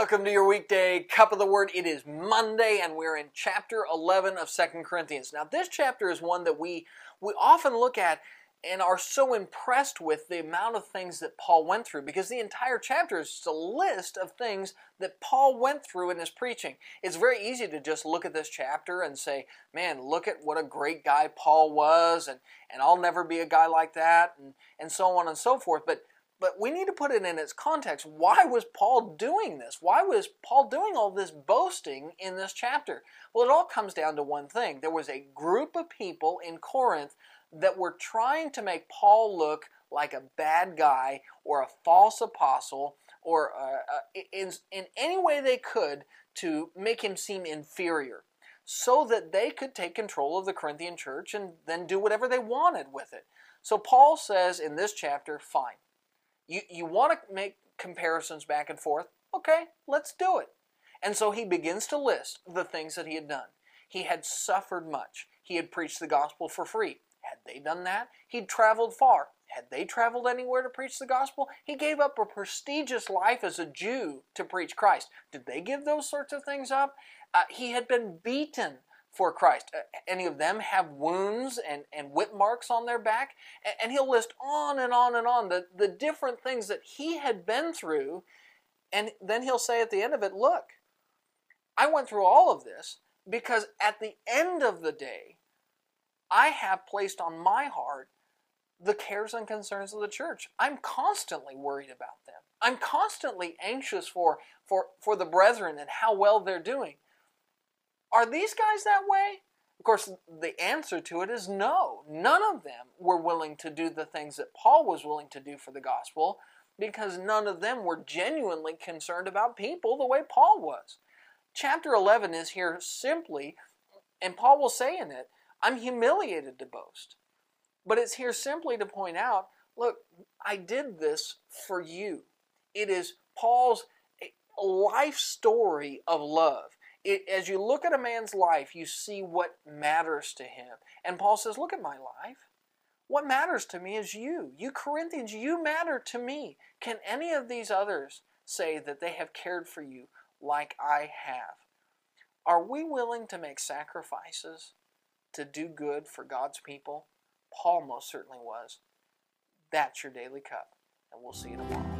Welcome to your weekday cup of the Word. It is Monday and we're in chapter 11 of 2 Corinthians. Now this chapter is one that we often look at and are so impressed with the amount of things that Paul went through, because the entire chapter is just a list of things that Paul went through in his preaching. It's very easy to just look at this chapter and say, man, look at what a great guy Paul was, and I'll never be a guy like that, and so on and so forth. But we need to put it in its context. Why was Paul doing this? Why was Paul doing all this boasting in this chapter? Well, it all comes down to one thing. There was a group of people in Corinth that were trying to make Paul look like a bad guy or a false apostle, or in any way they could to make him seem inferior, so that they could take control of the Corinthian church and then do whatever they wanted with it. So Paul says in this chapter, fine. You want to make comparisons back and forth? Okay, let's do it. And so he begins to list the things that he had done. He had suffered much. He had preached the gospel for free. Had they done that? He'd traveled far. Had they traveled anywhere to preach the gospel? He gave up a prestigious life as a Jew to preach Christ. Did they give those sorts of things up? He had been beaten for Christ. Any of them have wounds and whip marks on their back? And he'll list on and on and on the different things that he had been through. And then he'll say at the end of it, look, I went through all of this because at the end of the day, I have placed on my heart the cares and concerns of the church. I'm constantly worried about them. I'm constantly anxious for the brethren and how well they're doing. Are these guys that way? Of course, the answer to it is no. None of them were willing to do the things that Paul was willing to do for the gospel, because none of them were genuinely concerned about people the way Paul was. Chapter 11 is here simply, and Paul will say in it, I'm humiliated to boast. But it's here simply to point out, look, I did this for you. It is Paul's life story of love. As you look at a man's life, you see what matters to him. And Paul says, look at my life. What matters to me is you. You Corinthians, you matter to me. Can any of these others say that they have cared for you like I have? Are we willing to make sacrifices to do good for God's people? Paul most certainly was. That's your Daily Cup, and we'll see you tomorrow.